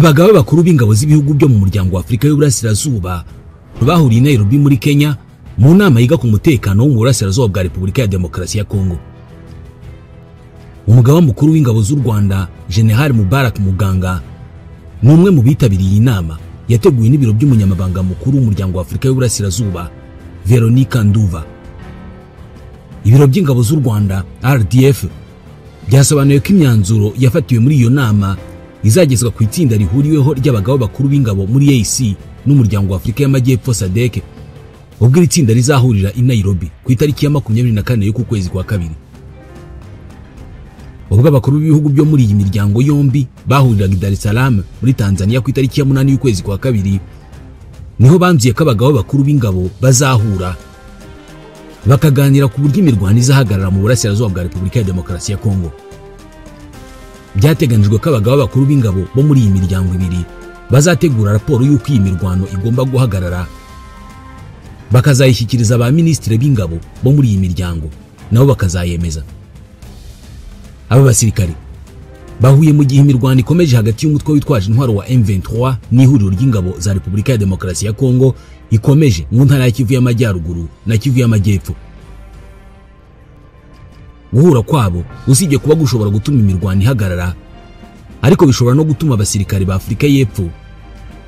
Abagaba bakuru b'ingabo z'ibihugu byo mu muryango wa Afrika y'Uburasirazuba bahuriye i Nairobi muri Kenya mu nama yiga ku mutekano wo mu burasirazuba bwa Repubulika ya Demokarasi ya Kongo. Umugaba mukuru w'ingabo z'u Rwanda General Mubarak Muganga ni umwe mu bitabiriye iyi nama yateguwe n'ibiro by'umunyamabanga mukuru w'umuryango wa Afrika y'Uburasirazuba Veronica Nduva. Ibiro by'ingabo z'u Rwanda RDF byasobanuye ko imyanzuro yafatiwe muri iyo nama izagezwa ku itsinda rihuriweho ry'abagabo bakuru b'ingabo muri AC n'umuryango wa Afrika y'Amajyepfo SADC, ubwo iri tsinda rizahurira i Nairobi ku itariki ya 24 y'uku kwezi kwa kabiri. Ubwo abakuru b'ibihugu byo muri iyi miryango yombi bahuriraga i Dar es Salaam muri Tanzania ku itariki ya 8 y'ukwezi kwa kabiri, niho banzuye ko abagabo bakuru b'ingabo bazahura bakaganira ku buryo imirwano izahagarara mu burasirazuba bwa Repubulika ya Demokarasi ya Kongo. Byateganijwe ko abagabo bakuru b'ingabo bo muri iyi miryango ibiri bazategura raporo y'uko iyi mirwano igomba guhagarara, bakazayishyikiriza ba ministre b'ingabo bo muri iyi miryango nabo bakazayemeza. Aba basirikare bahuye mu gihe imirwano ikomeje hagati y'umutwe witwaje intwaro wa M23 n'ihuriro ry'ingabo za Repubulika ya Demokarasi ya Kongo ikomeje mu ntara ya Kivu y'Amajyaruguru na Kivu y'Amajyepfo. Guhura kwabo usibye kuba gushobora gutuma imirwano ihagarara, ariko bishobora no gutuma abasirikare ba Afrika y'Epfo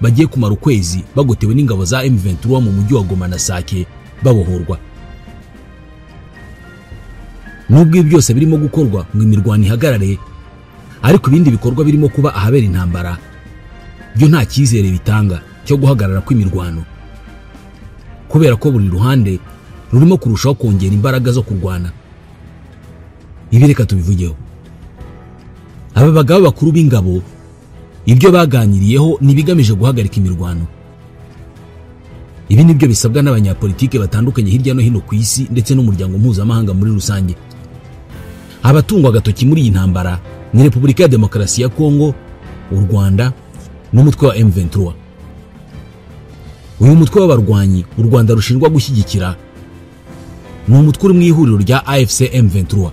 bagiye kumara ukwezi bagotewe n'ingabo za M23 mu mujyi wa Goma na Sake babohorwa. Nubwo ibi byose birimo gukorwa ngo imirwano ihagarare, ariko ibindi bikorwa birimo kuba ahabera intambara byo nta cyizere bitanga cyo guhagarara kw'imirwano, kubera ko buri ruhande rurimo kurushaho kongera imbaraga zo kurwana. Ibi reka tubivugeho. Aba bagabo bakuru b'ingabo ibyo baganiriyeho nibigamije guhagarika imirwano. Ibi nibyo bisabwa n'abanyapolitike batandukanye hirya no hino ku isi ndetse n'umuryango mpuzamahanga muri rusange. Abatungwa agatoki muri iyi ntambara ni Repubulika ya Demokarasi ya Kongo, u Rwanda n'umutwe wa M23. Uyu mutwe w'abarwanyi u Rwanda rushinjwa gushyigikira ni umutwe uri mu ihuriro rya AFC M23.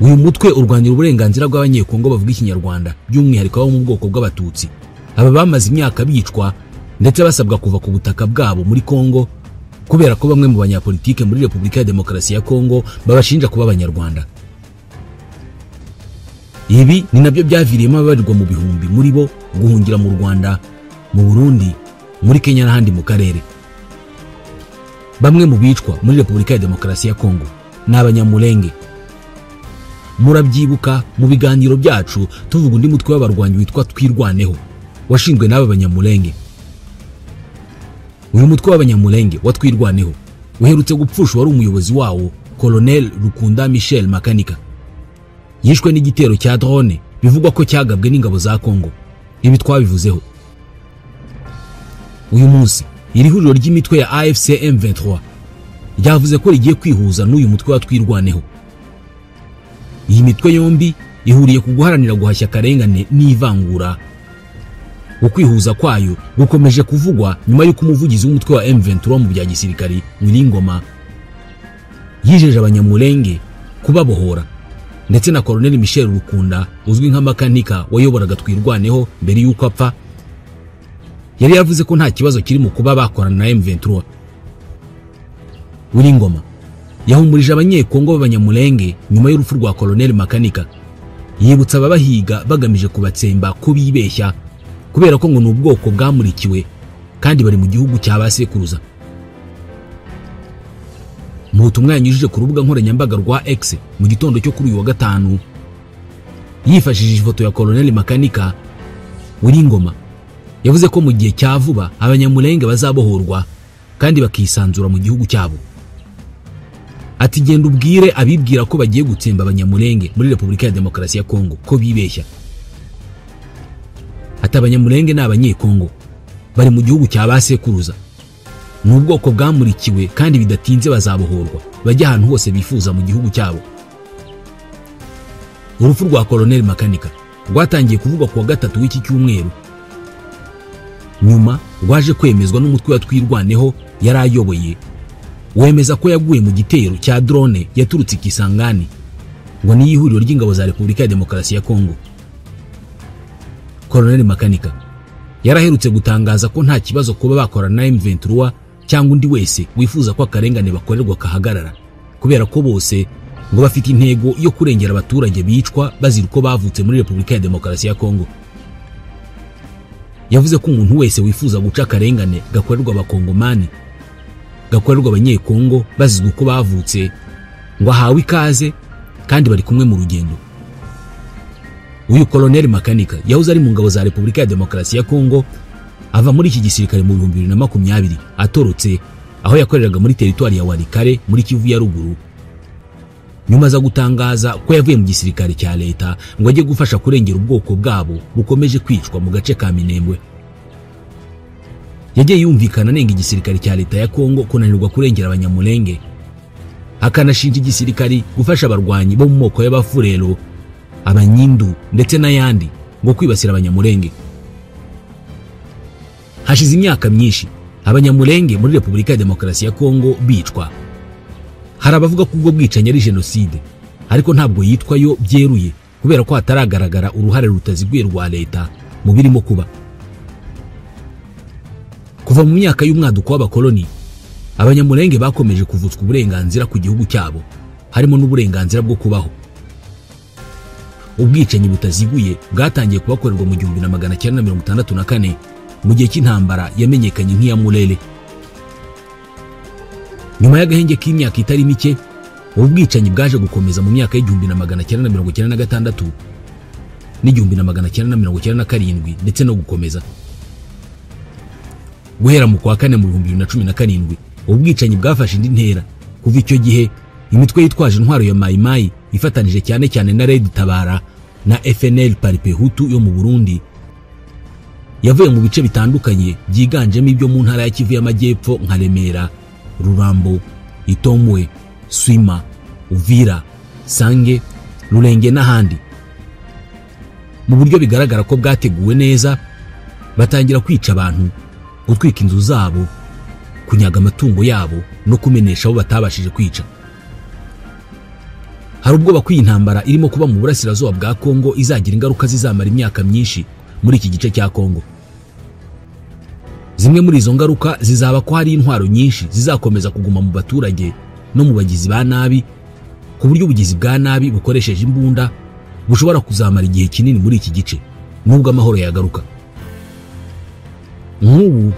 Uyu mutwe urwanira uburenganzira bw'abanyekongo bavuga ikinyarwanda, by'umwihariko abo mu bwoko bw'abatutsi. Aba bamaze imyaka bicwa ndetse basabwa kuva ku butaka bwabo muri Kongo kubera ko bamwe mu banyapolitike muri Repubulika ya Demokarasi ya Kongo babashinja kuba abanyarwanda. Ibi ni nabyo byaviriyemo ababarirwa mu bihumbi muri bo guhungira mu Rwanda, mu Burundi, muri Kenya n'ahandi mu karere. Bamwe mu bicwa muri Repubulika ya Demokarasi ya Kongo ni Abanyamulenge. Murabyibuka mu biganiro byacu tuvuga undi mutwe w'abarwanyi witwa Twirwaneho washinzwe n'aba Banyamulenge. Uyu mutwe w'Abanyamulenge wa Twirwaneho uherutse gupfusha wari umuyobozi wawo Colonel Rukunda Michel Makanika. Yishwe n'igitero cya drone bivugwa ko cyagabwe n'ingabo za Kongo. Ibi twabivuzeho. Uyu munsi iri huriro ry'imitwe ya AFC M23 ryavuze ko rigiye kwihuza n'uyu mutwe wa Twirwaneho. Iyi mitwe yombi ihuriye ku guharanira guhashya akarengane n'ivangura. Ukwihuza kwayo gukomeje kuvugwa nyuma y'uko umuvugizi w'umutwe wa M23 mu bya gisirikari Wiringoma yijeje Abanyamulenge kubabohora, ndetse na Colonel Michel Rukunda uzwi nka Makanika wayoboraga Twirwaneho mbere y'uko apfa yari yavuze ko nta kibazo kiri mu kuba bakorana na M23. Wiringoma yahumurije abanyekongo b'Abanyamulenge nyuma y'urupfu rwa Colonel Makanika, yibutsa ababahiga bagamije kubatsemba ko bibeshya kubera ko ngo n'ubwoko bwamurikiwe kandi bari mu gihugu cy'abasekuruza. Mu butumwa yanyujije ku rubuga nkoranyambaga rwa X mu gitondo cyo kuri uyu wa gatanu, yifashishije ifoto ya Colonel Makanika, Wiringoma yavuze ko mu gihe cya vuba Abanyamulenge bazabohorwa kandi bakisanzura mu gihugu cyabo. Ati genda ubwire abibwira ko bagiye gutsemba Abanyamulenge muri Repubulika ya Demokarasi ya Kongo ko bibeshya. Ati Abanyamulenge n'Abanyekongo bari mu gihugu cy'abasekuruza, n'ubwoko bwamurikiwe kandi bidatinze bazabohorwa bajya ahantu hose bifuza mu gihugu cyabo. Urupfu rwa Colonel Makanika rwatangiye kuvugwa ku wa gatatu w'iki cyumweru, nyuma rwaje kwemezwa n'umutwe wa Twirwaneho yari ayoboye, wemeza ko yaguye mu gitero cya drone yaturutse Kisangani ngo ni ihuriro ry'ingabo za Repubulika ya Demokarasi ya Kongo. Colonel Makanika yaraherutse gutangaza ko nta kibazo kuba bakorana na M23 cyangwa undi wese wifuza ko akarengane bakorerwa kahagarara, kubera ko bose ngo bafite intego yo kurengera abaturage bicwa bazira uko bavutse muri Repubulika ya Demokarasi ya Kongo. Yavuze ko umuntu wese wifuza guca akarengane gakorerwa abakongomani, gakorerwa abanyekongo bazizwe uko bavutse, ngo ahawe ikaze kandi bari kumwe mu rugendo. Uyu Colonel Makanika yahoze ari mu ngabo za Repubulika ya Demokarasi ya Kongo, ava muri iki gisirikare mu 2020 atorotse aho yakoreraga muri teritwari ya Walikale muri Kivu ya ruguru. Nyuma za gutangaza ko yavuye mu gisirikare cya leta ngo ajye gufasha kurengera ubwoko bwabo bukomeje kwicwa mu gace ka Minembwe. Yagiye yumvikana nenga igisirikare cya leta ya Kongo kunanirwa kurengera abanyamulenge, akanashinja igisirikare gufasha abarwanyi bo mu moko y'abafurero, abanyindu ndetse n'ayandi ngo kwibasira abanyamulenge. Hashize imyaka myinshi abanyamulenge muri Repubulika ya Demokarasi ya Kongo bicwa. Hari abavuga ko ubwo bwicanyi ari genocide, ariko ntabwo yitwa yo byeruye kubera ko hataragaragara uruhare rutaziguye rwa leta mu birimo kuba. Kuva mu myaka y'umwaduko w'abakoloni, abanyamulenge bakomeje kuvutswa uburenganzira ku gihugu cyabo, harimo n'uburenganzira bwo kubaho. Ubwicanyi butaziguye bwatangiye kubakorerwa mu 1964 mu gihe cy'intambara yamenyekanye nk'iya Mulele. Nyuma y'agahenge k'imyaka itari mike, ubwicanyi bwaje gukomeza mu myaka y'1996 n'1997 ndetse no gukomeza. Guhera mu kwa kane mu 2017, ubwicanyi bwafashe indi ntera. Kuva icyo gihe imitwe yitwaje intwaro ya Mai Mai ifatanije cyane cyane na Red Tabara na FNL Paripehutu yo mu Burundi yavuye mu bice bitandukanye byiganjemo ibyo mu ntara ya Kivu y'Amajyepfo nka Remera, Rurambo, Itomwe, Swima, Uvira, Sange, Rurenge n'ahandi. Mu buryo bigaragara ko bwateguwe neza, batangira kwica abantu, gutwika inzu zabo, kunyaga amatungo yabo no kumenesha abo batabashije kwica. Hari ubwo bakwiye intambara irimo kuba mu burasirazuba bwa Kongo izagira ingaruka zizamara imyaka myinshi muri iki gice cya Kongo. Zimwe muri izo ngaruka zizaba ko hari intwaro nyinshi zizakomeza kuguma mu baturage no mu bagizi ba nabi, ku buryo ubugizi bwa nabi bukoresheje imbunda bushobora kuzamara igihe kinini muri iki gice nubwo amahoro yagaruka. Nk'ubu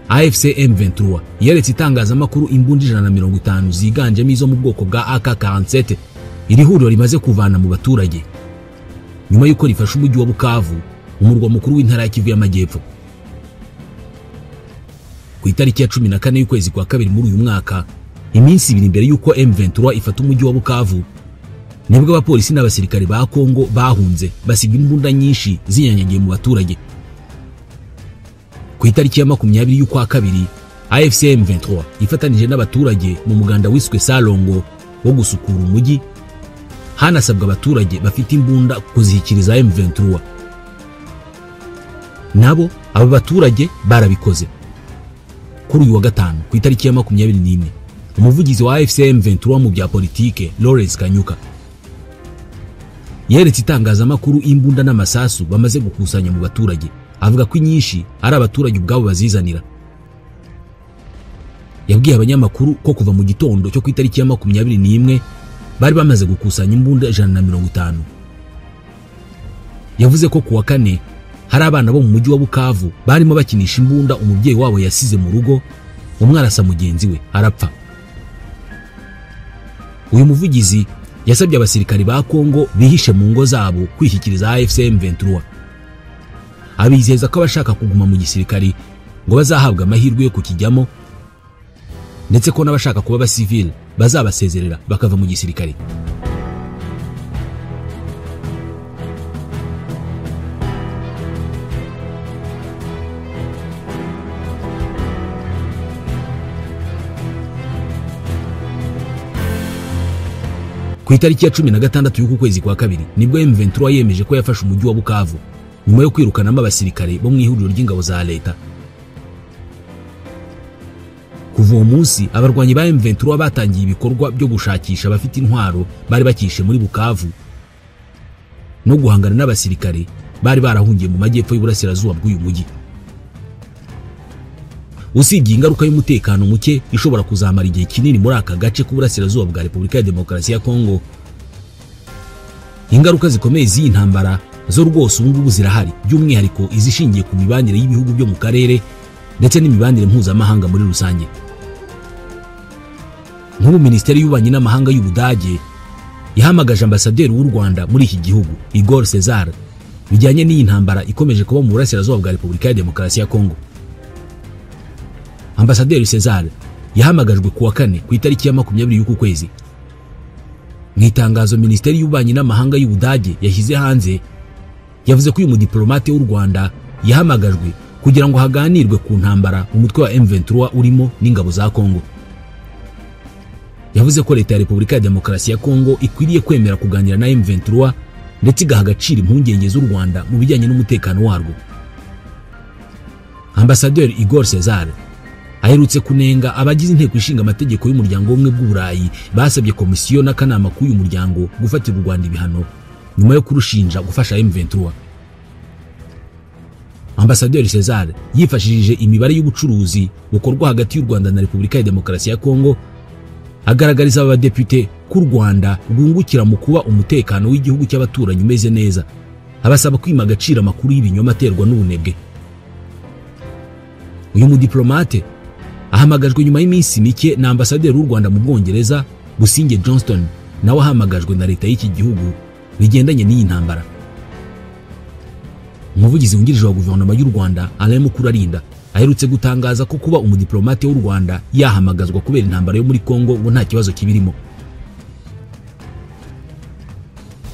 AFC M23 yeretse itangazamakuru imbunda 150 ziganjemo izo mu bwoko bwa AK-47 iri huriro rimaze kuvana mu baturage nyuma y'uko rifashe umujyi wa Bukavu, umurwa mukuru w'intara ya Kivu y'Amajyepfo. Ku itariki ya 14 y'ukwezi kwa kabiri muri uyu mwaka, iminsi ibiri imbere y'uko M23 ifata umujyi wa Bukavu, nibwo abapolisi n'abasirikare ba Kongo bahunze basiga imbunda nyinshi zinyanyagiye mu baturage. Ku itariki ya 20 y'ukwa kabiri, AFC M23 ifatanije n'abaturage mu muganda wiswe Salongo wo gusukura umujyi, hanasabwa abaturage bafite imbunda kuzihikiriza M23. Nabo aba baturage barabikoze. Kuri uyu wa gatanu ku itariki ya 21, umuvugizi wa AFC M23 mu bya politike Lawrence Kanyuka yeretse itangazamakuru imbunda n'amasasu bamaze gukusanya mu baturage, avuga ko inyinshi ari abaturage ubwabo bazizanira. Yabwiye abanyamakuru ko kuva mu gitondo cyo ku itariki ya 21 bari bamaze gukusanya imbunda 150. Yavuze ko kuwa kane hari abana bo mu mujyi wa Bukavu barimo bakinisha imbunda umubyeyi wabo yasize mu rugo, umwe arasa mugenzi we arapfa. Uyu muvugizi yasabye abasirikari ba Kongo bihishe mu ngo zabo kwishyikiriza AFC M23. Abizeza ko abashaka kuguma mu gisirikari ngo bazahabwa amahirwe yo kukijyamo, ndetse ko n'abashaka kuba abasivile bazabasezerera bakava mu gisirikari. Ku itariki ya 16 y'uku kwezi kwa kabiri nibwo M23 yemeje ko yafashe umujyi wa Bukavu nyuma yo kwirukanamo abasirikare bo mu ihuriro ry'ingabo za leta. Kuva uwo munsi abarwanyi ba M23 batangiye ibikorwa byo gushakisha abafite intwaro bari bakishe muri Bukavu no guhangana n'abasirikare bari barahungiye mu majyepfo y'uburasirazuba bw'uyu mujyi. Usibye ingaruka y'umutekano muke ishobora kuzamara igihe kinini muri aka gace k'uburasirazuba bwa Repubulika ya Demokarasi ya Kongo, ingaruka zikomeye z'iyi ntambara zo rwose ubu ngubu zirahari, by'umwihariko izishingiye ku mibanire y'ibihugu byo mu karere ndetse n'imibanire mpuzamahanga muri rusange. Nk'ubu Minisiteri y'Ububanyi n'Amahanga y'Ubudage yahamagaje ambasaderi w'u Rwanda muri iki gihugu Igor Cesar bijyanye n'iyi ntambara ikomeje kuba mu burasirazuba bwa Repubulika ya Demokarasi ya Kongo. Ambasaderi Cesar yahamagajwe kuwa kane ku itariki ya 20 y'uku kwezi. Mu itangazo Minisiteri y'Ububanyi n'Amahanga y'Ubudage yashyize hanze, yavuze ko uyu mudiplomate w'u Rwanda yahamagajwe kugira ngo haganirwe ku ntambara umutwe wa M23 urimo n'ingabo za Kongo. Yavuze ko leta ya Repubulika ya Demokarasi ya Kongo ikwiriye kwemera kuganira na M23 ndetse igaha agaciro impungenge z'u Rwanda mu bijyanye n'umutekano warwo. Ambasaderi Igor Cesar aherutse kunenga abagize inteko ishinga amategeko y'umuryango w'ubumwe bw'Uburayi basabye komisiyo n'akanama k'uyu muryango gufatira u Rwanda ibihano nyuma yo kurushinja gufasha M23. Ambasaderi Cesar yifashishije imibare y'ubucuruzi bukorwa hagati y'u Rwanda na Repubulika ya Demokarasi ya Kongo, agaragariza abadepite ko u Rwanda rwungukira mu kuba umutekano w'igihugu cy'abaturanyi umeze neza, abasaba kwima agaciro amakuru y'ibinyoma aterwa n'ubunebwe. Uyu mudiplomate ahamagajwe nyuma y'iminsi mike na ambasaderi w'u Rwanda mu Bwongereza Businge Johnston, nawe ahamagajwe na leta y'iki gihugu bigendanye n'iyi ntambara. Umuvugizi wungirije wa guverinoma y'u Rwanda Alain Mukurarinda aherutse gutangaza ko kuba umudiplomate w'u Rwanda yahamagazwa kubera intambara yo muri Kongo ngo nta kibazo kibirimo.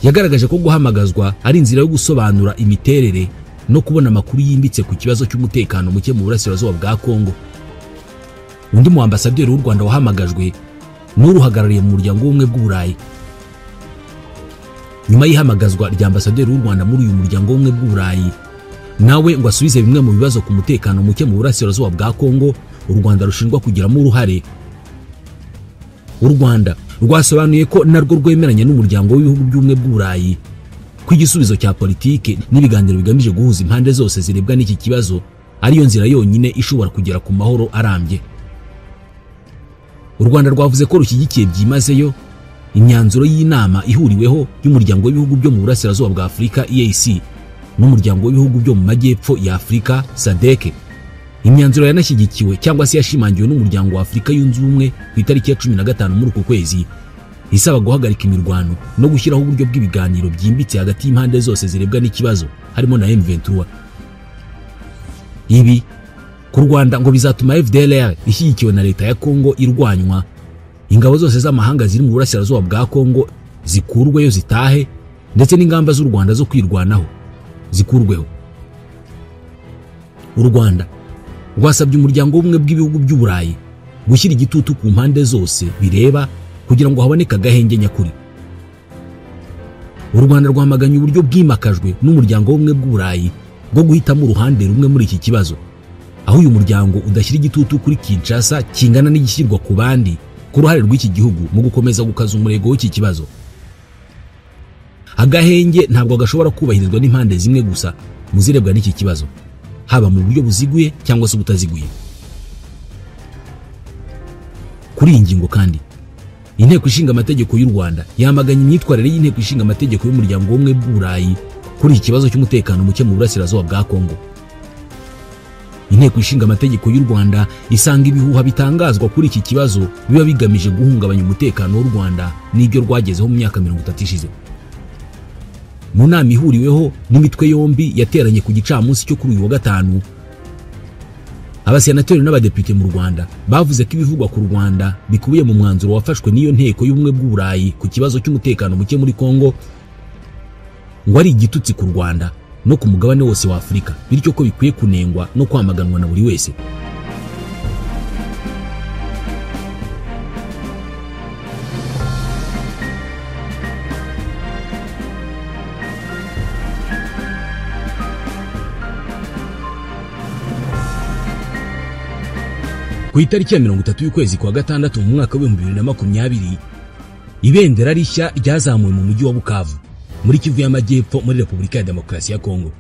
Yagaragaje ko guhamagazwa ari inzira yo gusobanura imiterere no kubona amakuru yimbitse ku kibazo cy'umutekano muke mu burasirazuba bwa Kongo. Undi mu ambasaderi w'u Rwanda wahamagajwe n'uruhagarariye mu muryango w'ubumwe bw'Uburayi. Nyuma y'ihamagazwa rya ambasaderi w'u Rwanda muri uyu muryango w'ubumwe bw'Uburayi, nawe ngo asubize bimwe mu bibazo ku mutekano muke mu burasirazuba bwa Kongo u Rwanda rushinjwa kugiramo uruhare. U Rwanda rwasobanuye ko narwo rwemeranya n'umuryango w'ibihugu by'ubumwe bw'Uburayi ko igisubizo cya politike n'ibiganiro bigamije guhuza impande zose zirebwa n'iki kibazo ariyo nzira yonyine ishobora kugera ku mahoro arambye. U Rwanda rwavuze ko rushyigikiye byimazeyo imyanzuro y'inama ihuriweho y'umuryango w'ibihugu byo mu burasirazuba bwa Afurika EAC n'umuryango w'ibihugu byo mu majyepfo ya Afurika SADC. Imyanzuro yanashyigikiwe cyangwa se yashimangiwe n'umuryango wa Afurika yunze ubumwe ku itariki ya 15 muri uku kwezi, isaba guhagarika imirwano no gushyiraho uburyo bw'ibiganiro byimbitse hagati y'impande zose zirebwa n'ikibazo harimo na M23. Ibi ku Rwanda ngo bizatuma FDLR ishyigikiwe na leta ya Kongo irwanywa, ingabo zose z'amahanga ziri mu burasirazuba bwa Kongo zikurweyo zitahe, ndetse n'ingamba z'u Rwanda zo kwirwanaho zikurweho. U Rwanda rwasabye umuryango w'ubumwe bw'ibihugu by'Uburayi gushyira igitutu ku mpande zose bireba kugira ngo haboneke agahenge nyakuri. U Rwanda rwamaganye uburyo bwimakajwe n'umuryango w'ubumwe bw'Uburayi bwo guhitamo uruhande rumwe muri iki kibazo, aho uyu muryango udashyira igitutu kuri Kinshasa kingana n'igishyirwa ku bandi ku ruhare rw'iki gihugu mu gukomeza gukaza umurego w'iki kibazo. Agahenge ntabwo gashobora kubahirizwa n'impande zimwe gusa mu zirebwa n'iki kibazo, haba mu buryo buziguye cyangwa se ubutaziguye. Kuri iyi ngingo kandi Inteko Ishinga Amategeko y'u Rwanda yamaganye imyitwarire y'Inteko Ishinga Amategeko y'umuryango w'ubumwe bw'Uburayi kuri iki kibazo cy'umutekano muke mu burasirazuba bwa Kongo. Inteko Ishinga Amategeko y'u Rwanda isanga ibihuha bitangazwa kuri iki kibazo biba bigamije guhungabanya umutekano w'u Rwanda n'ibyo rwagezeho mu myaka 30 ishize. Mu nama ihuriweho n'imitwe yombi yateranye ku gicamunsi cyo kuri uyu wa gatanu, abasenateri n'abadepite mu Rwanda bavuze ko ibivugwa ku Rwanda bikubiye mu mwanzuro wafashwe n'iyo nteko y'ubumwe bw'Uburayi ku kibazo cy'umutekano muke muri Kongo ngo ari igitutsi ku Rwanda no ku mugabane wose wa Afurika, bityo ko bikwiye kunengwa no kwamaganwa na buri wese. Ku itariki ya 30 y'ukwezi kwa gatandatu mu mwaka wa 2020, ibendera rishya ryazamuwe mu mujyi wa Bukavu muri Kivu y'Amajyepfo muri Repubulika ya Demokarasi ya Kongo.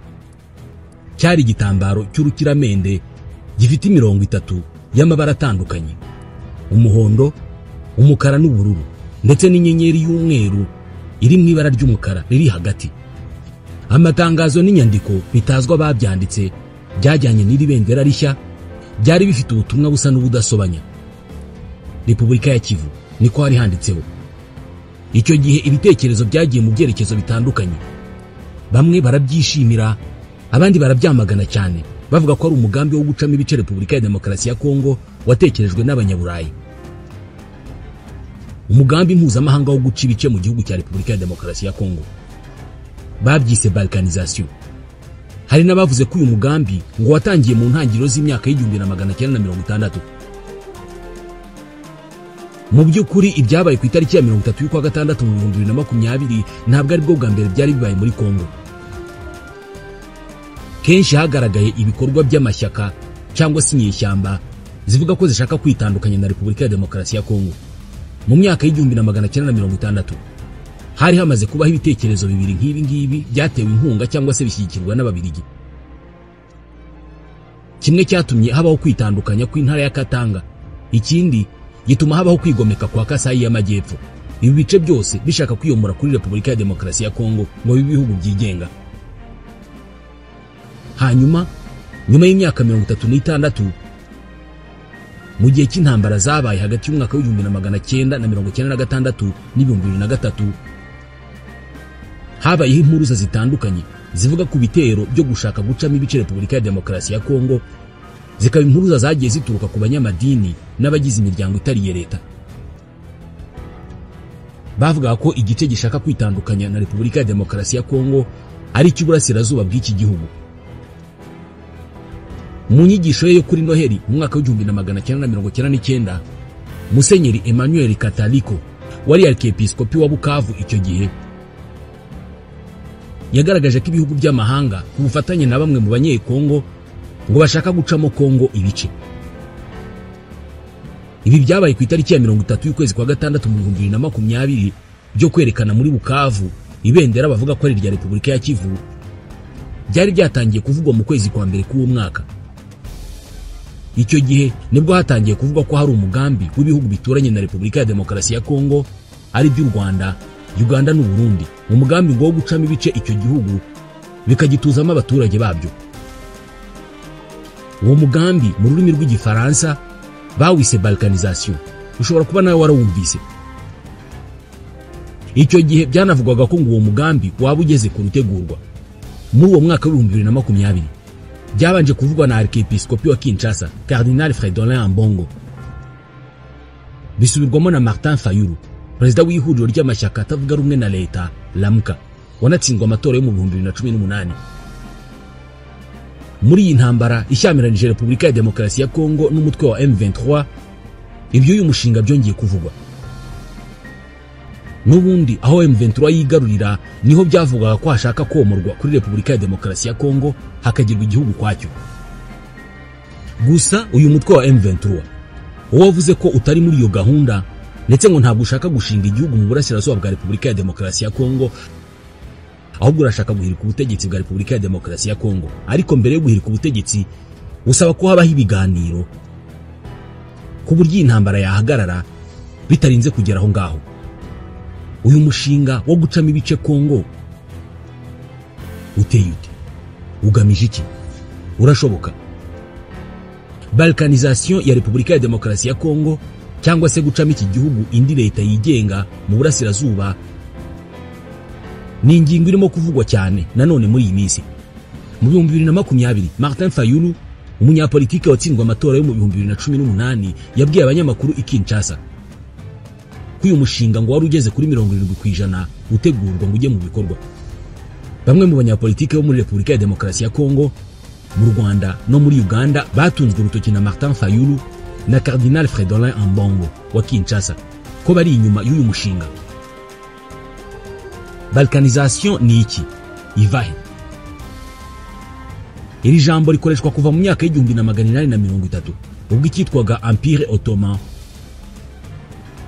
Cyari igitambaro cy'urukiramende gifite imirongo 3 y'amabara atandukanye: umuhondo, umukara n'ubururu, ndetse n'inyenyeri y'umweru iri mu ibara ry'umukara riri hagati. Amatangazo n'inyandiko bitazwa babyanditse byajyanye n'iri bendera rishya byari bifite ubutumwa busa n'ubudasobanya. Repubulika ya Kivu niko hari handitseho. Icyo gihe ibitekerezo byagiye mu byerekezo bitandukanye. Bamwe barabyishimira, abandi barabyamagana cyane, bavuga ko ari umugambi wo gucamo ibice Repubulika ya Demokarasi ya Kongo watekerejwe n'abanyaburayi. Umugambi mpuzamahanga wo guca ibice mu gihugu cya Repubulika ya Demokarasi ya Kongo babyise balkanisation. Hari n'abavuze ko uyu mugambi ngo watangiye mu ntangiriro z'imyaka y'1960. Mu by'ukuri ibyabaye ku itariki ya 30 y'ukwa gatandatu mu 2020 ntabwo ari bwo bwa mbere byari bibaye muri Kongo. Kenshi hagaragaye ibikorwa by'amashyaka cyangwa se inyeshyamba zivuga ko zishaka kwitandukanya na Repubulika ya Demokarasi ya Kongo. Mu myaka y'1960 hari hamaze kubaho ibitekerezo bibiri nk'ibi ngibi byatewe inkunga cyangwa se bishyigikirwa n'Ababiligi. Kimwe cyatumye habaho kwitandukanya kw'intara ya Katanga, ikindi gituma habaho kwigomeka kwa Kasai y'Amajyepfo. Ibi bice byose bishaka kwiyomora kuri Repubulika ya Demokarasi ya Kongo ngo bibihugu byigenga. Hanyuma nyuma y'imyaka 36 mu gihe cy'intambara zabaye hagati y'umwaka w'1996 n'2003 habayeho impuruza zitandukanye zivuga ku bitero byo gushaka gucamo ibice Repubulika ya Demokarasi ya Kongo, zikaba impuruza zagiye zituruka ku banyamadini n'abagize imiryango itari ya leta. Bavuga ko igice gishaka kwitandukanya na Repubulika ya Demokarasi ya Kongo ari cy'uburasirazuba bw'iki gihugu. Mu nyigisho ye yo kuri Noheli mu mwaka w'1999, Musenyeri Emmanuel Kataliko wari arkiyepiskopi wa Bukavu icyo gihe yagaragaje ko ibihugu by'amahanga ku bufatanye na bamwe mu banyekongo ngo bashaka gucamo Kongo ibice. Ibi byabaye ku itariki ya 30 y'ukwezi kwa gatandatu mu 2020 byo kwerekana muri Bukavu ibendera bavuga ko ari rya Repubulika ya Kivu. Byari byatangiye kuvugwa mu kwezi kwa mbere k'uwo mwaka. Icyo gihe nibwo hatangiye kuvugwa ko hari umugambi w'ibihugu bituranye na Repubulika ya Demokarasi ya Kongo ari by'u Rwanda, Uganda n'u Burundi, umugambi ngo gucamo ibice icyo gihugu bikagituzamo abaturage babyo. Uwo mugambi mu rurimi rw'igifaransa bawise balkanisation. Ushobora kuba nawe warawumvise. Icyo gihe byanavugwaga ko ngo uwo mugambi waba ugeze ku rutegurwa. Muri uwo mwaka w'2020 byabanje kuvugwa na arkiyepiskopi wa Kinshasa, Cardinal Fridolin Ambongo, bisubirwamo na Martin Fayulu, perezida w'ihuriro ry'amashyaka atavuga rumwe na leta Lamuka, wanatsindwa amatora yo mu 2018. Muri iyi ntambara ishyamiranyije Repubulika ya Demokarasi ya Kongo n'umutwe wa M23, ibyo uyu mushinga byongeye kuvugwa. N'ubundi aho M23 yigarurira niho byavugaga ko hashaka komorwa kuri Repubulika ya Demokarasi ya Kongo hakagirwa igihugu kwacyo. Gusa uyu mutwe wa M23 wavuze ko utari muri iyo gahunda, ndetse ngo ntabwo ushaka gushinga igihugu mu burasirazuba bwa Repubulika ya Demokarasi ya Kongo, ahubwo urashaka guhirika ubutegetsi bwa Repubulika ya Demokarasi ya Kongo. Ariko mbere yo guhirika ubutegetsi usaba ko habaho ibiganiro ku buryo intambara yahagarara bitarinze kugera aho ngaho. Uyu mushinga wo gucamo ibice Kongo uteye ute? Ugamije iki? Urashoboka? Balkanisation ya Repubulika ya Demokarasi ya Kongo cyangwa se gucamo iki gihugu indi leta yigenga mu burasirazuba ni ingingo irimo kuvugwa cyane nanone muri iyi minsi. Mu 2020 Martin Fayulu, umunyapolitike watsindwa amatora yo mu 2018, yabwiye abanyamakuru i Kinshasa ko uyu mushinga ngo wari ugeze kuri 70% utegurwa ngo ujye mu bikorwa. Bamwe mu banyapolitike bo muri Repubulika ya Demokarasi ya Kongo, mu Rwanda no muri Uganda batunzwe urutoki na Martin Fayulu na Cardinal Fridolin Ambongo wa Kinshasa ko bari inyuma y'uyu mushinga. Balkanisation ni iki? Ivahe? Iri jambo rikoreshwa kuva mu myaka y'1830 ubwo icyitwaga Empire Ottoman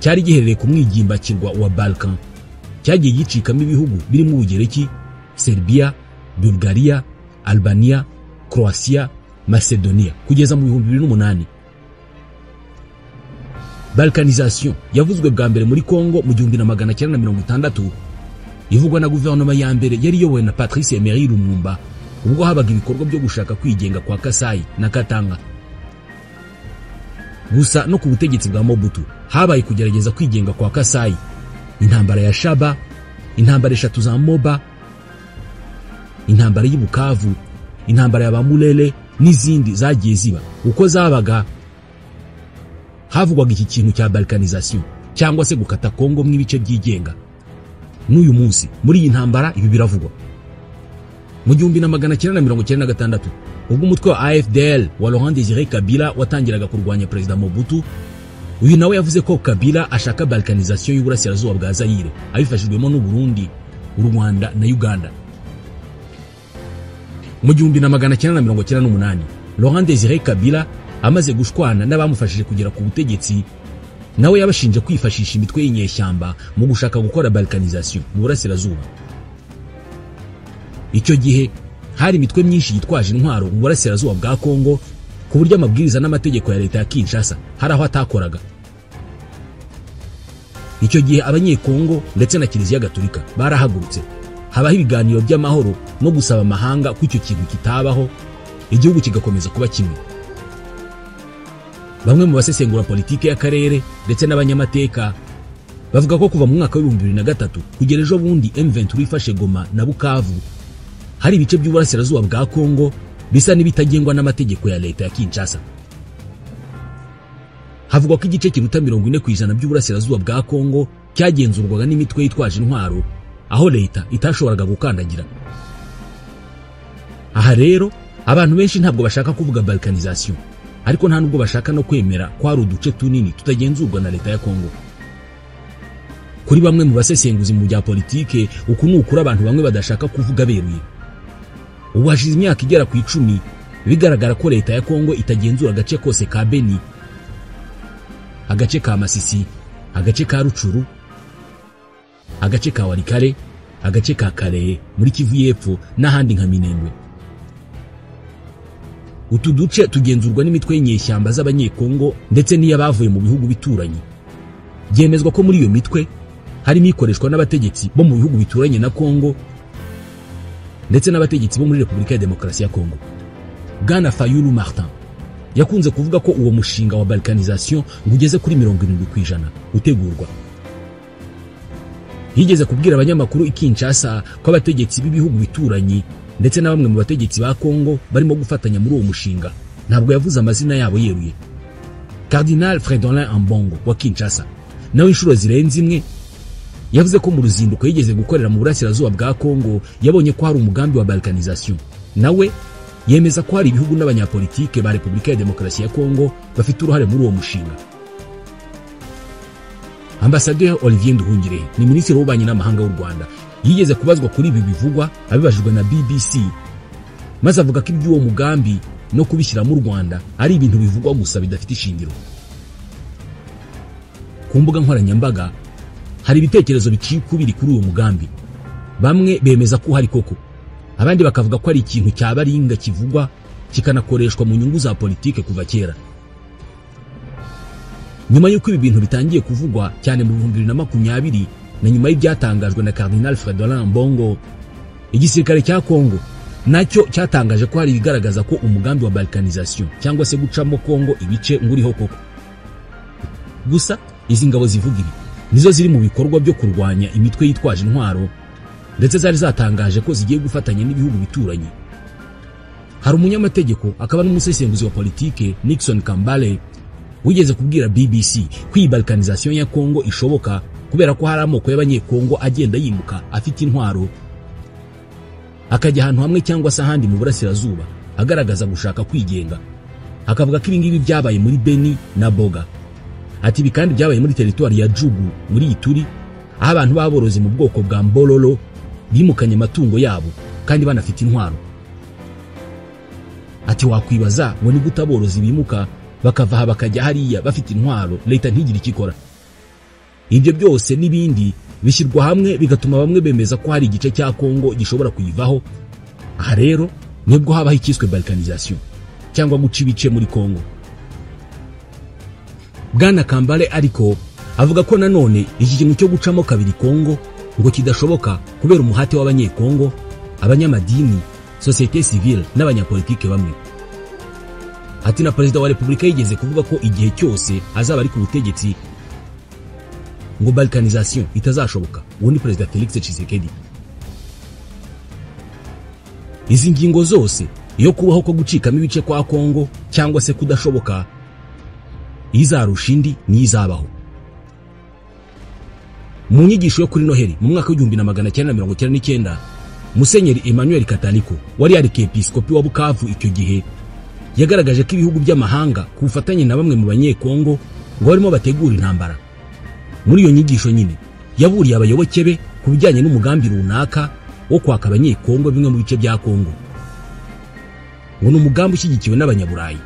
cyari giherereye ku mwigimbakirwa wa Balkan cyagiye gicikamo ibihugu birimo Ubugereki, Serbia, Bulgaria, Albania, Croatia, Macedonia kugeza mu 2008. Balkanisation yavuzwe bwa mbere muri Kongo mu 1960 ivugwa na guverinoma ya mbere yari iyobowe na Patrice Emery Lumumba ubwo habaga ibikorwa byo gushaka kwigenga kwa Kasai na Katanga. Gusa no ku butegetsi bwa Mobutu habaye kugerageza kwigenga kwa Kasai, intambara ya Shaba, intambara eshatu za Moba, intambara y'Ibukavu, intambara ya Bamulele n'izindi zagiye ziba. Uko zabaga havugwaga iki kintu cya balkanisation cyangwa se gukata Kongo mu ibice byigenga. N'uyu munsi muri iyi ntambara ibi biravugwa. Mu 1996 ubwo umutwe wa AFDL wa Laurent Désiré Kabila watangiraga kurwanya Perezida Mobutu, uyu nawe yavuze ko Kabila ashaka balkanisation y'uburasirazuba bwa Zaire abifashijwemo n'u Burundi, u Rwanda na Uganda. Mu 1998 Laurent Désiré Kabila amaze gushwana n'abamufashije kugera ku butegetsi, nawe yabashinje kwifashisha imitwe y'inyeshyamba mu gushaka gukora balkanisation mu burasirazuba. Icyo gihe hari imitwe myinshi yitwaje intwaro mu burasirazuba bwa Kongo ku buryo amabwiriza n'amategeko ya leta ya Kinshasa hari aho atakoraga. Icyo gihe abanyekongo ndetse na Kiliziya Gatolika barahagurutse, habaho ibiganiro by'amahoro no gusaba amahanga ko icyo kintu kitabaho, igihugu kigakomeza kuba kimwe. Bamwe mu basesengura politike y'akarere ndetse n'abanyamateka bavuga ko kuva mu mwaka wa 2003 kugera ejo bundi M23 ifashe Goma na Bukavu hari ibice by'uburasirazuba bwa Kongo bisa n'ibitagengwa n'amategeko ya leta ya Kinshasa. Havugwa ko igice kiruta 40% by'uburasirazuba bwa Kongo cyagenzurwaga n'imitwe yitwaje intwaro, aho leta itashoboraga gukandagira. Aha rero abantu benshi ntabwo bashaka kuvuga balkanisation, ariko nta nubwo bashaka no kwemera ko hari uduce tunini tutagenzurwa na leta ya Kongo. Kuri bamwe mu basesenguzi mu bya politike, uku ni ukuri abantu bamwe badashaka kuvuga beruye. Ubu hashize imyaka igera ku 10 bigaragara ko leta ya Kongo itagenzura agace kose ka Beni, agace ka Masisi, agace ka Rucuru, agace ka Walikale, agace ka Kale muri Kivu y'Epfo n'ahandi nka Minembwe. Utu duce tugenzurwa n'imitwe y'inyeshyamba z'abanyekongo ndetse n'iyabavuye mu bihugu bituranye. Byemezwa ko muri iyo mitwe harimo ikoreshwa n'abategetsi bo mu bihugu bituranye na Kongo ndetse n'abategetsi bo muri Repubulika ya Demokarasi ya Kongo. Bwana Fayulu Martin yakunze kuvuga ko uwo mushinga wa balkanisation ngugeze kuri 70% utegurwa. Yigeze kubwira abanyamakuru i Kinshasa ko abategetsi b'ibihugu bituranye ndetse na bamwe mu bategetsi ba Kongo barimo gufatanya muri uwo mushinga. Ntabwo yavuze amazina yabo yeruye. Cardinal Fridolin Ambongo wa Kinshasa nawe inshuro zirenze imwe yavuze ko mu ruzinduko yigeze gukorera mu burasirazuba bwa Kongo yabonye ko hari umugambi wa balkanisation. Nawe yemeza ko hari ibihugu n'abanyapolitike ba Repubulika ya Demokarasi ya Kongo bafite uruhare muri uwo mushinga. Ambassadeur Olivier Nduhungirehe ni minisitiri w'ububanyi n'amahanga w'u Rwanda, yigeze kubazwa kuri ibi bivugwa abibajijwe na BBC, maze avuga ko iby'uwo mugambi no kubishyira mu Rwanda ari ibintu bivugwa gusa bidafite ishingiro. Ku mbuga nkoranyambaga hari ibitekerezo bicikubiri kuri uwo mugambi. Bamwe bemeza ko hari koko, abandi bakavuga ko ari ikintu cyabaringa kivugwa kikanakoreshwa mu nyungu za politike kuva kera. Nyuma y'uko ibi bintu bitangiye kuvugwa cyane mu 2020 na nyuma y'ibyatangajwe na Cardinal Fridolin Ambongo, igisirikare cya Kongo nacyo cyatangaje ko hari bigaragaza ko umugambi wa balkanisation cyangwa se gucamo Kongo ibice nguriho koko. Gusa izi ngabo zivuga ibi nizo ziri mu bikorwa byo kurwanya imitwe yitwaje intwaro ndetse zari zatangaje ko zigiye gufatanya n'ibihugu bituranye. Hari umunyamategeko akaba n'umusesenguzi wa politike Nixon Kambale wigeze kubwira BBC ko iyi balkanisation ya Kongo ishoboka kubera ko hari amoko y'abanyekongo agenda yimuka afite intwaro akajya ahantu hamwe cyangwa se ahandi mu burasirazuba agaragaza gushaka kwigenga. Akavuga ko ibingibi byabaye muri Beni na Boga. Ati ibi kandi byabaye muri teritwari ya Jugu muri Ituri, aho abantu baborozi mu bwoko bwa Mbololo bimukanye amatungo yabo kandi banafite intwaro. Ati wakwibaza ngo ni gute aborozi bimuka bakava aha bakajya hariya bafite intwaro leta ntigire ikikora. Ibyo byose n'ibindi bishyirwa hamwe bigatuma bamwe bemeza ko hari igice cya Kongo gishobora kuyivaho. Aha rero nibwo habaho ikiswe balkanization cyangwa guca ibice muri Kongo. Bwana Kambale ariko avuga ko nanone iki kintu cyo gucamo kabiri Kongo ngo kidashoboka kubera umuhate w'abanyekongo, abanyamadini, societe civile n'abanyapolitike bamwe. Ati na Perezida wa Repubulika yigeze kuvuga ko igihe cyose azaba ari ku butegetsi ngo balkanization itazashoboka. Uwo ni Perezida Felix Tshisekedi. Izi ngingo zose iyo kubaho ko gucikamo ibice kwa Kongo cyangwa se kudashoboka, izarusha indi nizabaho. Mu nyigisho yo kuri Noheli mu mwaka w'1999, Musenyeri Emmanuel Kataliko wari arikepiskopi wa Bukavu icyo gihe yagaragaje ko ibihugu by'amahanga ku bufatanye na bamwe mu banyekongo ngo barimo bategura intambara. Muri iyo nyigisho nyine yaburiye abayoboke be ku bijyanye n'umugambi runaka wo kwaka abanyekongo bimwe mu bice bya Kongo, ngo n'umugambi ushyigikiwe n'abanyaburayi.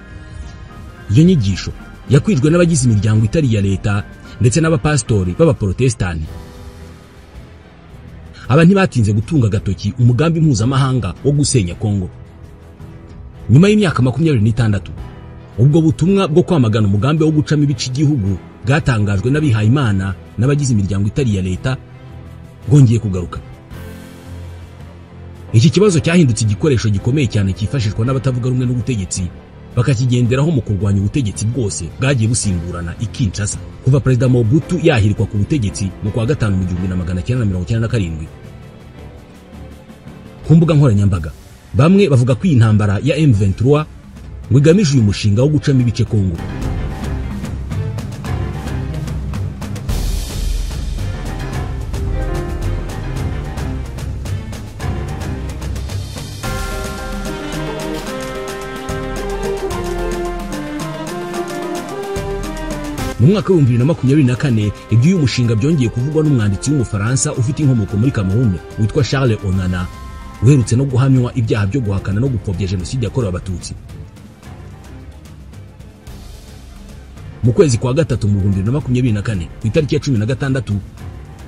Iyo nyigisho yakwijwe n'abagize imiryango itari ya leta ndetse n'abapastori b'abaprotestanti. Aba ntibatinze gutunga gatoki umugambi mpuzamahanga wo gusenya Kongo. Nyuma y'imyaka 26 ubwo butumwa bwo kwamagana umugambi wo gucamo ibice igihugu bwatangajwe n'abihaye Imana n'abagize imiryango itari ya leta bwongeye kugaruka. Iki kibazo cyahindutse igikoresho gikomeye cyane cyifashishwa n'abatavuga rumwe n'ubutegetsi bakakigenderaho mu kurwanya ubutegetsi bwose bwagiye busimburana i Kinshasa kuva Perezida Mobutu yahirikwa ku butegetsi mu kwa gatanu mu 1997. Ku mbuga nkoranyambaga bamwe bavuga ko iyi ntambara ya M23 ngo igamije uyu mushinga wo gucamo ibice Kongo. Mu mwaka wa 2024 iby'uyu mushinga byongeye kuvugwa n'umwanditsi w'umufaransa ufite inkomoko muri Cameroun witwa Charles Onana, uherutse no guhamywa ibyaha byo guhakana no gupfobya jenoside yakorewe abatutsi. Mu kwezi kwa gatatu mu 2024 ku itariki ya 16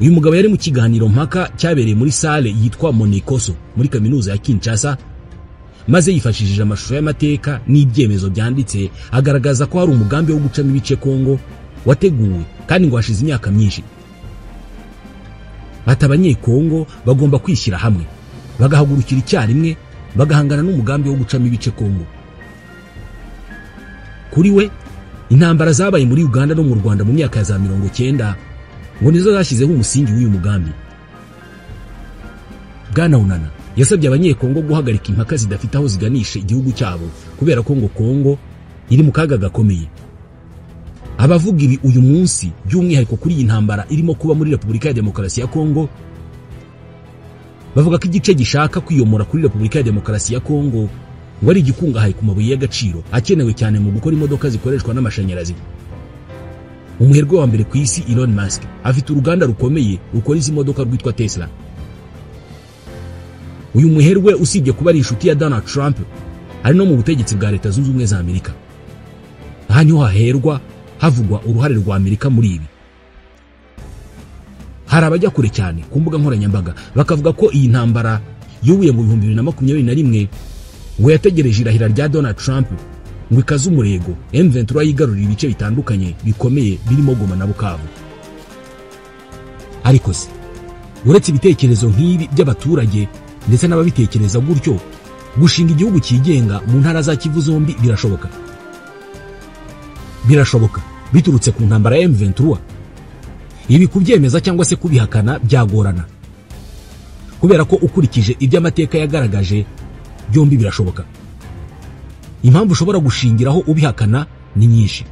uyu mugabo yari mu kiganiro mpaka cyabereye muri salle yitwa Monikoso muri kaminuza ya Kinshasa, maze yifashishije amashusho y'amateka n'ibyemezo byanditse agaragaza ko hari umugambi wo gucamo ibice Kongo wateguwe kandi ngo hashize imyaka myinshi. Abanyekongo bagomba kwishyira hamwe bagahagurukira icyarimwe bagahangana n'umugambi wo gucamo ibice Kongo. Kuri we intambara zabaye muri Uganda no mu Rwanda mu myaka ya za 90 ngo nizo zashyizeho umusingi w'uyu mugambi. Bwana Onana yasabye abanyekongo guhagarika impaka zidafite aho ziganisha igihugu cyabo kubera ko ngo Kongo iri mu kaga gakomeye. Abavuga ibi uyu munsi by'umwihariko kuri iyi ntambara irimo kuba muri Repubulika ya Demokarasi ya Kongo bavuga ko igice gishaka kwiyomora kuri Repubulika ya Demokarasi ya Kongo ngo ari igikungahaye ku mabuye y'agaciro akenewe cyane mu gukora imodoka zikoreshwa n'amashanyarazi. Umuherwe wa mbere ku isi Elon Musk afite uruganda rukomeye rukora izi modoka rwitwa Tesla. Uyu muherwe usibye kuba ari inshuti ya Donald Trump ari no mu butegetsi bwa Leta Zunze Ubumwe za Amerika. Aha niho haherwa havugwa uruhare rwa Amerika muri ibi. Hari abajya kure cyane ku mbuga nkoranyambaga bakavuga ko iyi ntambara yubuye mu 2021 ngo yategereje irahira rya Donald Trump ngo ikaze umurego M23 yigarurira ibice bitandukanye bikomeye birimo Goma na Bukavu. Ariko se uretse ibitekerezo nk'ibi by'abaturage ndetse n'ababitekereza gutyo, gushinga igihugu cyigenga mu ntara za Kivu zombi birashoboka? Birashoboka biturutse ku ntambara ya M23. Ibi kubyemeza cyangwa se kubihakana byagorana kubera ko ukurikije iby'amateka yagaragaje byombi birashoboka. Impamvu ushobora gushingiraho ubihakana ni nyinshi.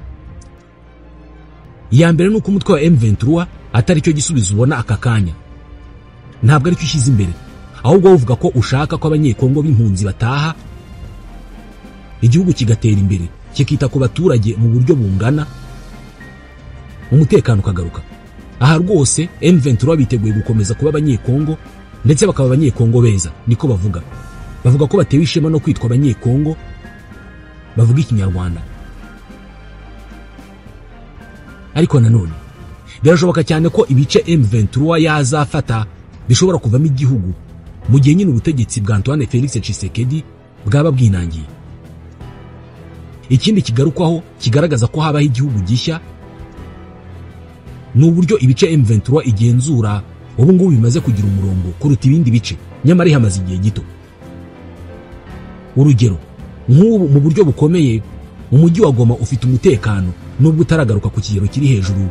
Iya mbere nuko umutwe wa M23 atari cyo gisubizo ubona aka kanya, ntabwo ari cyo ushyize imbere, ahubwo uvuga ko ushaka ko abanyekongo b'impunzi bataha igihugu kigatera imbere kikita ku baturage mu buryo bungana, umutekano ukagaruka. Aha rwose M23 biteguye gukomeza kuba abanyekongo ndetse bakaba abanyekongo beza, niko bavuga. Bavuga ko batewe ishema no kwitwa abanyekongo bavuga ikinyarwanda. Ariko nanone birashoboka cyane ko ibice M23 yazafata bishobora kuvamo igihugu mu gihe nyine ubutegetsi bwa Antoine Felix Tshisekedi bwaba bwinangiye. Ikindi kigarukwaho kigaragaza ko habaho igihugu gishya ni uburyo ibice M23 igenzura ubu ngubu bimaze kugira umurongo kuruta ibindi bice, nyamara ihamaze igihe gito. Urugero, nk'ubu mu buryo bukomeye umujyi wa Goma ufite umutekano nubwo utaragaruka ku kigero kiri hejuru,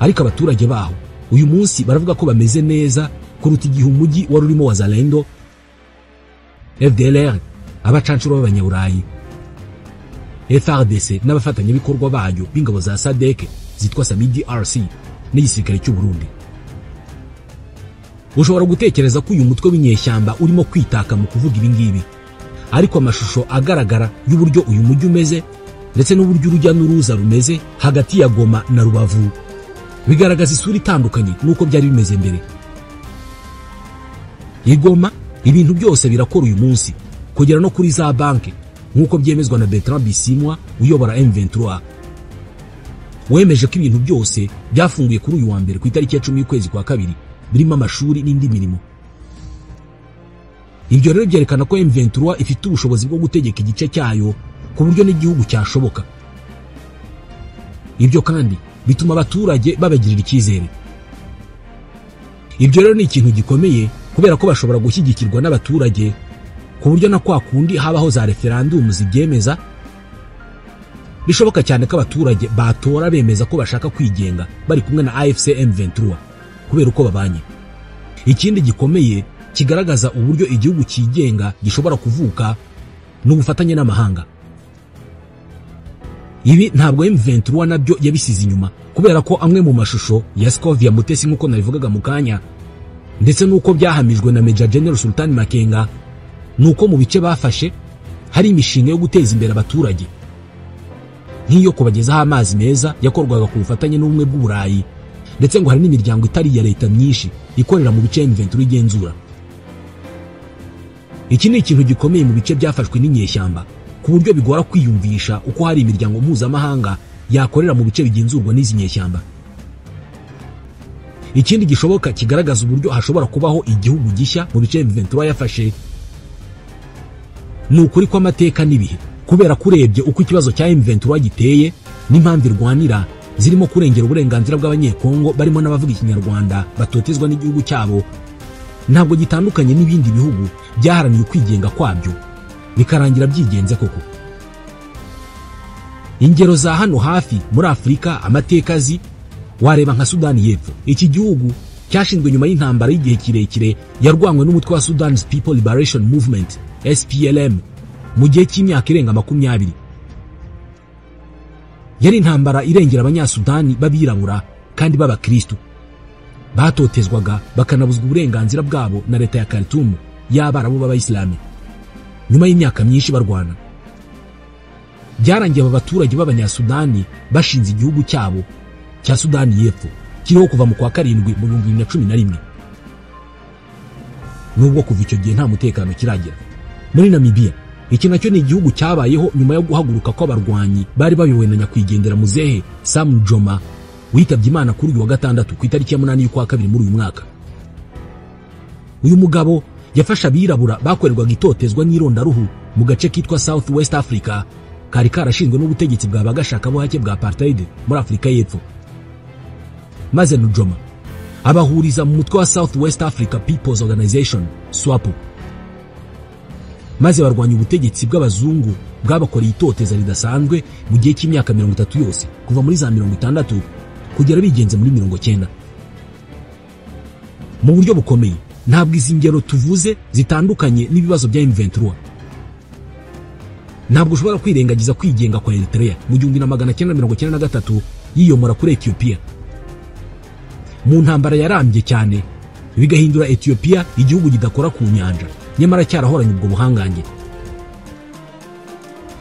ariko abaturage baho uyu munsi baravuga ko bameze neza kuruta igihe umujyi wari urimo Wazalendo, FDLR, abacancuro b'abanyaburayi, FARDC n'abafatanyabikorwa bayo b'ingabo za SADC zitwa SAMIDRC n'igisirikare cy'u Burundi. Ushobora gutekereza ko uyu mutwe w'inyeshyamba urimo kwitaka mu kuvuga ibi ngibi, ariko amashusho agaragara y'uburyo uyu mujyi umeze ndetse n'uburyo urujya n'uruza rumeze hagati ya Goma na Rubavu bigaragaza isura itandukanye nuko byari bimeze mbere. I Goma ibintu byose birakora uyu munsi kugera no kuri za banki nk'uko byemezwa na Bertrand Bisimwa uyobora M23. Wemeje ko ibintu byose byafunguye kuri uyu wa mbere ku itariki ya 10 y'ukwezi kwa kabiri, birimo amashuri n'indi mirimo. Ibyo rero byerekana ko M23 ifite ubushobozi bwo gutegeka igice cyayo ku buryo n'igihugu cyashoboka. Ibyo kandi bituma abaturage babagirira icyizere. Ibyo rero ni ikintu gikomeye kubera ko bashobora gushyigikirwa n'abaturage ku buryo na kwa kundi habaho za referendum zibyemeza. Bishoboka cyane ko abaturage batora bemeza ko bashaka kwigenga bari kumwe na AFC M23 kubera uko babanye. Ikindi gikomeye kigaragaza uburyo igihugu cyigenga gishobora kuvuka n'ubufatanye n'amahanga. Ibi ntabwo M23 nabyo yabisize inyuma kubera ko amwe mu mashusho ya Scovia Mutesi nk'uko nabivugaga mu kanya ndetse n'uko byahamijwe na Major General Sultan Makenga, nuko mu bice bafashe hari imishinga yo guteza imbere abaturage nk'iyo kubagezaho amazi meza yakorwaga ku bufatanye n'ubumwe bw'Uburayi, ndetse ngo hari n'imiryango itari ya leta myinshi ikorera mu bice M23 igenzura. Iki ni ikintu gikomeye mu bice byafashwe n'inyeshyamba ku buryo bigora kwiyumvisha uko hari imiryango mpuzamahanga yakorera mu bice bigenzurwa n'izi nyeshyamba. Ikindi gishoboka kigaragaza uburyo hashobora kubaho igihugu gishya mu bice M23 yafashe ni ukuri kw'amateka n'ibihe, kubera kurebye uko ikibazo cya M23 giteye n'impamvu irwanira zirimo kurengera uburenganzira bw'abanyekongo barimo n'abavuga ikinyarwanda batotezwa n'igihugu cyabo, ntabwo gitandukanye n'ibindi bihugu byaharaniye kwigenga kwabyo bikarangira byigenze koko. Ingero za hano hafi muri Afrika amateka azi wareba nka Sudani y'Epfo. Iki gihugu cyashinzwe nyuma y'intambara y'igihe kirekire yarwanywe n'umutwe wa Sudan's People Liberation Movement SPLM mu gihe cy'imyaka irenga 20. Yari intambara irengera abanyasudani babirabura kandi b'abakristo batotezwaga bakanabuzwa uburenganzira bwabo na leta ya Khartoum y'abarabu b'abayisilamu. Nyuma y'imyaka myinshi barwana, byarangiye aba baturage b'abanyasudani bashinze igihugu cyabo cya Sudani y'Epfo kiriho kuva mu kwa 7 mu 2011. Nubwo kuva icyo gihe nta mutekano kiragira. Muri Namibia, iki nacyo ni igihugu cyabayeho nyuma yo guhaguruka kw'abarwanyi bari bayobowe na nyakwigendera Muzehe Sam Nujoma witabye Imana kuri uyu wa gatandatu ku itariki ya 8 y'ukwa kabiri muri uyu mwaka. Uyu mugabo yafasha abirabura bakorerwaga itotezwa n'irondaruhu mu gace kitwa South West Africa kari karashinzwe n'ubutegetsi bwa bagashaka buhake bwa apartheid muri Afrika y'Epfo. Maze Nujoma abahuriza mu mutwe wa South West Africa People's Organization SWAPO, maze barwanya ubutegetsi bw'abazungu bwabakoreye itoteza ridasanzwe mu gihe cy'imyaka 30 yose kuva muri za 60 kugera bigenze muri 90. Mu buryo bukomeye ntabwo izi ngero tuvuze zitandukanye n'ibibazo bya M23. Ntabwo ushobora kwirengagiza kwigenga kwa Eritrea mu 1993 yiyomora kuri Ethiopia mu ntambara yarambye cyane bigahindura Ethiopia igihugu gidakora ku nyanja nyamara cyarahoranye ubwo buhangange.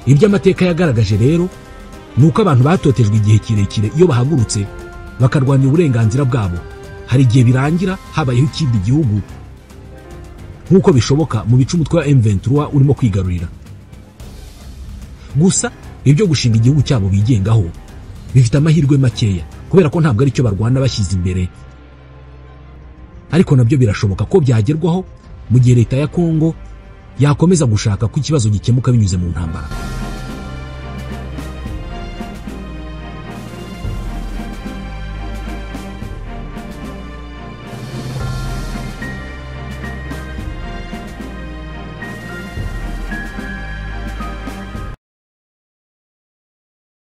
Ibyo amateka yagaragaje rero nuko abantu batotejwe igihe kirekire iyo bahagurutse bakarwanya uburenganzira bwabo, hari igihe birangira habayeho ikindi gihugu nk'uko bishoboka mu bice umutwe wa M23 urimo kwigarurira. Gusa ibyo gushinga igihugu cyabo bigengaho bifite amahirwe makeya kubera ko ntabwo ari cyo barwana bashyize imbere. Ariko nabyo birashoboka ko byagerwaho mu gihe leta ya Kongo yakomeza gushaka ko ikibazo gikemuka binyuze mu ntambara.